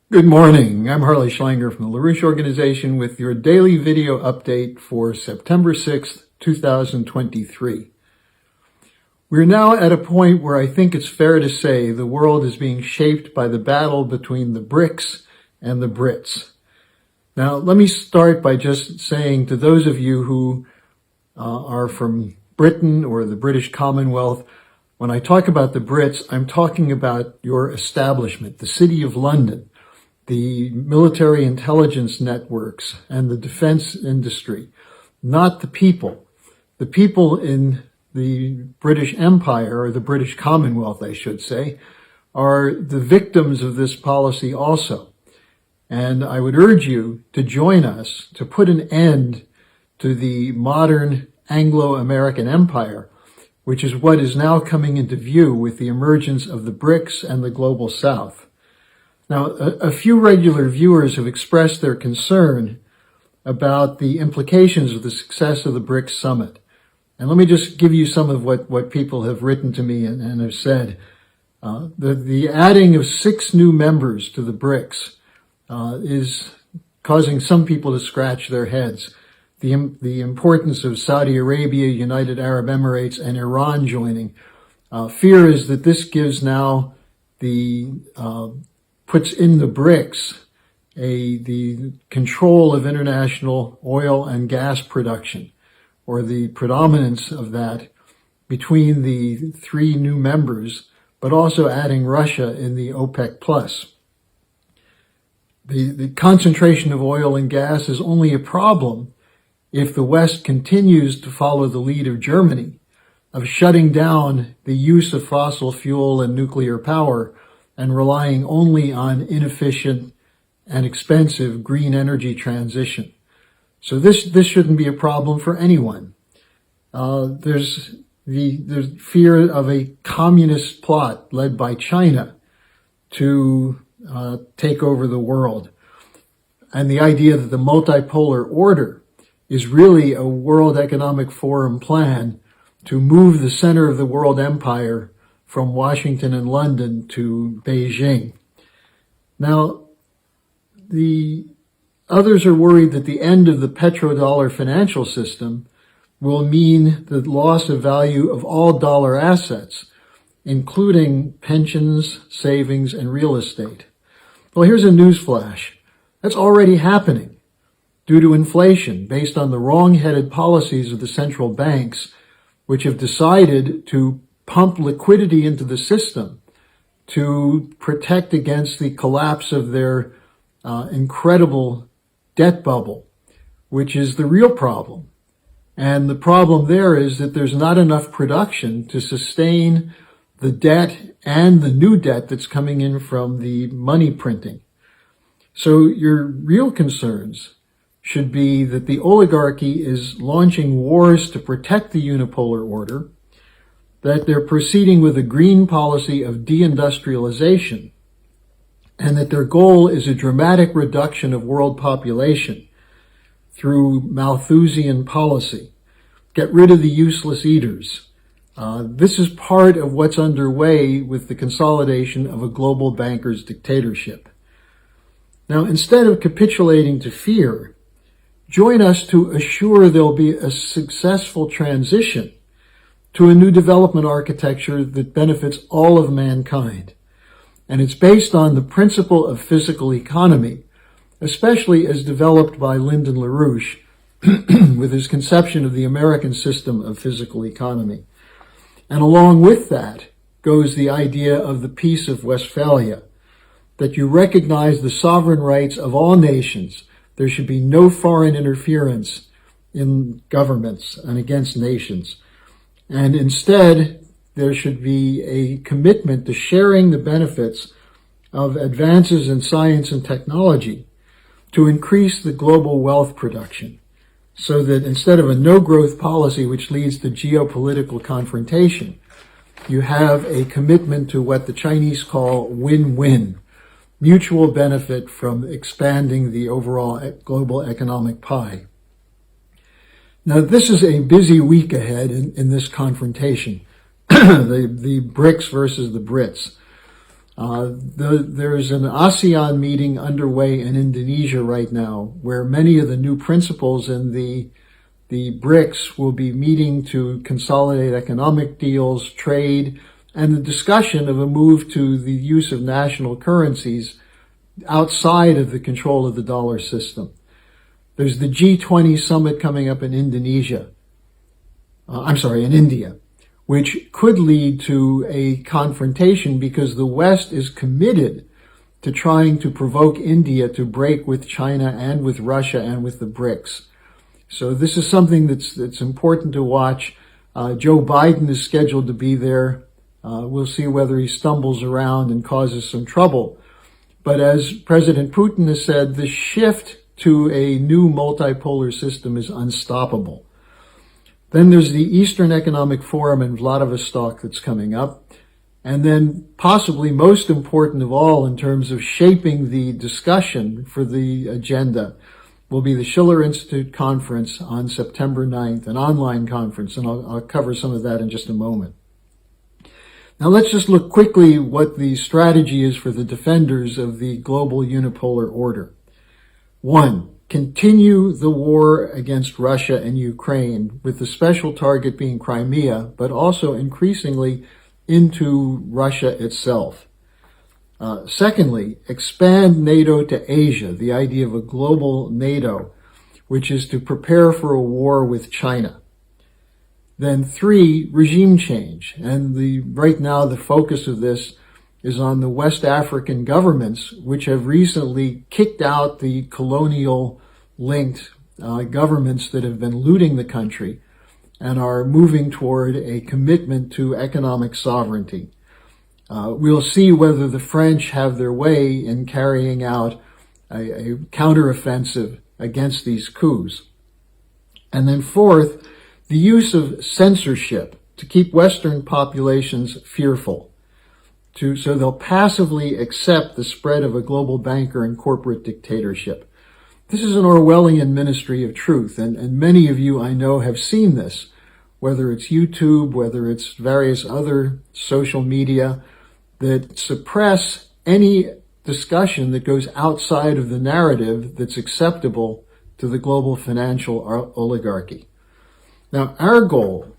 Good morning. I'm Harley Schlanger from the LaRouche Organization with your daily video update for September 6th, 2023. We're now at a point where I think it's fair to say the world is being shaped by the battle between the BRICS and the Brits. Now, let me start by just saying to those of you who are from Britain or the British Commonwealth, when I talk about the Brits, I'm talking about your establishment, the City of London, the military intelligence networks, and the defense industry, not the people. The people in the British Empire, or the British Commonwealth, I should say, are the victims of this policy also. And I would urge you to join us to put an end to the modern Anglo-American empire, which is what is now coming into view with the emergence of the BRICS and the Global South. Now, a few regular viewers have expressed their concern about the implications of the success of the BRICS summit. And let me just give you some of what people have written to me and have said. The adding of 6 new members to the BRICS is causing some people to scratch their heads. The importance of Saudi Arabia, United Arab Emirates, and Iran joining. Fear is that this gives now puts in the BRICS the control of international oil and gas production, or the predominance of that between the 3 new members, but also adding Russia in the OPEC plus. The concentration of oil and gas is only a problem if the West continues to follow the lead of Germany, of shutting down the use of fossil fuel and nuclear power and relying only on inefficient and expensive green energy transition. So this shouldn't be a problem for anyone. There's the fear of a communist plot led by China to take over the world. And the idea that the multipolar order is really a World Economic Forum plan to move the center of the world empire from Washington and London to Beijing. Now, the others are worried that the end of the petrodollar financial system will mean the loss of value of all dollar assets, including pensions, savings, and real estate. Well, here's a newsflash. That's already happening due to inflation based on the wrong-headed policies of the central banks, which have decided to pump liquidity into the system to protect against the collapse of their incredible debt bubble, which is the real problem. And the problem there is that there's not enough production to sustain the debt and the new debt that's coming in from the money printing. So your real concerns should be that the oligarchy is launching wars to protect the unipolar order, that they're proceeding with a green policy of deindustrialization, and that their goal is a dramatic reduction of world population through Malthusian policy. Get rid of the useless eaters. This is part of what's underway with the consolidation of a global banker's dictatorship. Now, instead of capitulating to fear, join us to assure there'll be a successful transition to a new development architecture that benefits all of mankind. And it's based on the principle of physical economy, especially as developed by Lyndon LaRouche with his conception of the American system of physical economy. And along with that goes the idea of the Peace of Westphalia, that you recognize the sovereign rights of all nations. There should be no foreign interference in governments and against nations. And instead, there should be a commitment to sharing the benefits of advances in science and technology to increase the global wealth production, so that instead of a no-growth policy which leads to geopolitical confrontation, you have a commitment to what the Chinese call win-win, mutual benefit from expanding the overall global economic pie. Now, this is a busy week ahead in this confrontation, the BRICS versus the Brits. There's an ASEAN meeting underway in Indonesia right now, where many of the new principals in the BRICS will be meeting to consolidate economic deals, trade, and the discussion of a move to the use of national currencies outside of the control of the dollar system. There's the G20 summit coming up in India, which could lead to a confrontation because the West is committed to trying to provoke India to break with China and with Russia and with the BRICS. So this is something that's important to watch. Joe Biden is scheduled to be there. We'll see whether he stumbles around and causes some trouble. But as President Putin has said, the shift to a new multipolar system is unstoppable. Then there's the Eastern Economic Forum in Vladivostok that's coming up. And then possibly most important of all in terms of shaping the discussion for the agenda will be the Schiller Institute conference on September 9th, an online conference, and I'll cover some of that in just a moment. Now let's just look quickly what the strategy is for the defenders of the global unipolar order. 1. Continue the war against Russia and Ukraine, with the special target being Crimea, but also increasingly into Russia itself. Secondly, expand NATO to Asia, the idea of a global NATO, which is to prepare for a war with China. Then 3, regime change. And right now the focus of this is on the West African governments, which have recently kicked out the colonial-linked governments that have been looting the country and are moving toward a commitment to economic sovereignty. We'll see whether the French have their way in carrying out a counteroffensive against these coups. And then 4th, the use of censorship to keep Western populations fearful, so they'll passively accept the spread of a global banker and corporate dictatorship. This is an Orwellian ministry of truth, and many of you I know have seen this, whether it's YouTube, whether it's various other social media that suppress any discussion that goes outside of the narrative that's acceptable to the global financial oligarchy. Now, our goal,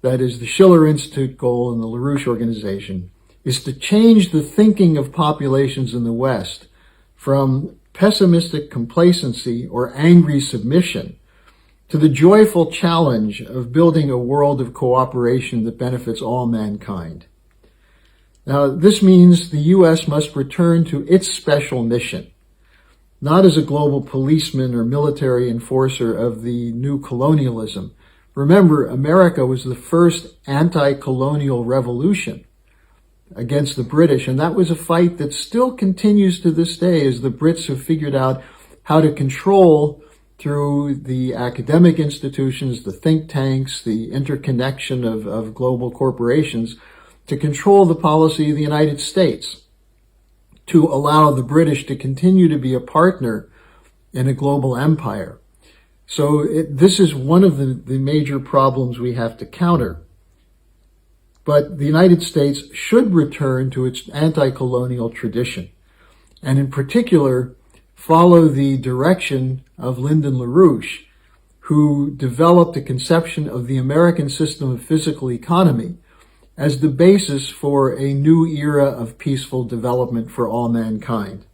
that is the Schiller Institute goal and the LaRouche Organization, is to change the thinking of populations in the West from pessimistic complacency or angry submission to the joyful challenge of building a world of cooperation that benefits all mankind. Now, this means the U.S. must return to its special mission, not as a global policeman or military enforcer of the new colonialism. Remember, America was the first anti-colonial revolution against the British, and that was a fight that still continues to this day as the Brits have figured out how to control through the academic institutions, the think tanks, the interconnection of global corporations, to control the policy of the United States, to allow the British to continue to be a partner in a global empire. So this is one of the major problems we have to counter. But the United States should return to its anti-colonial tradition, and in particular, follow the direction of Lyndon LaRouche, who developed a conception of the American system of physical economy as the basis for a new era of peaceful development for all mankind.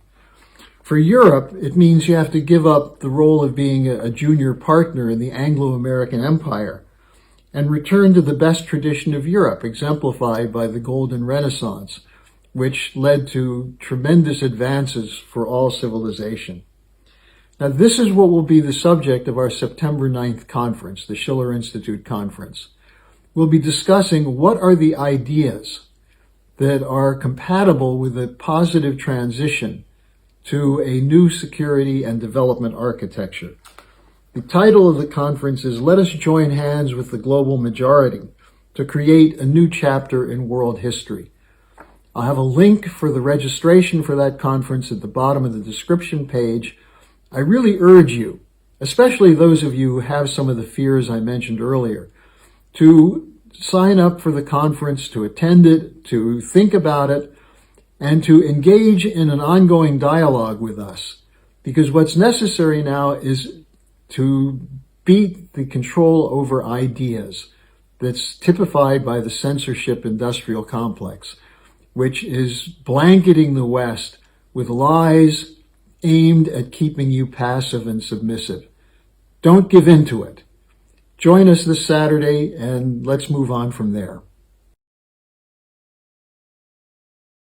For Europe, it means you have to give up the role of being a junior partner in the Anglo-American Empire and return to the best tradition of Europe, exemplified by the Golden Renaissance, which led to tremendous advances for all civilization. Now, this is what will be the subject of our September 9th conference, the Schiller Institute conference. We'll be discussing what are the ideas that are compatible with a positive transition to a new security and development architecture. The title of the conference is Let Us Join Hands with the Global Majority to Create a New Chapter in World History. I'll have a link for the registration for that conference at the bottom of the description page. I really urge you, especially those of you who have some of the fears I mentioned earlier, to sign up for the conference, to attend it, to think about it, and to engage in an ongoing dialogue with us. Because what's necessary now is to beat the control over ideas that's typified by the censorship industrial complex, which is blanketing the West with lies aimed at keeping you passive and submissive. Don't give in to it. Join us this Saturday, and let's move on from there.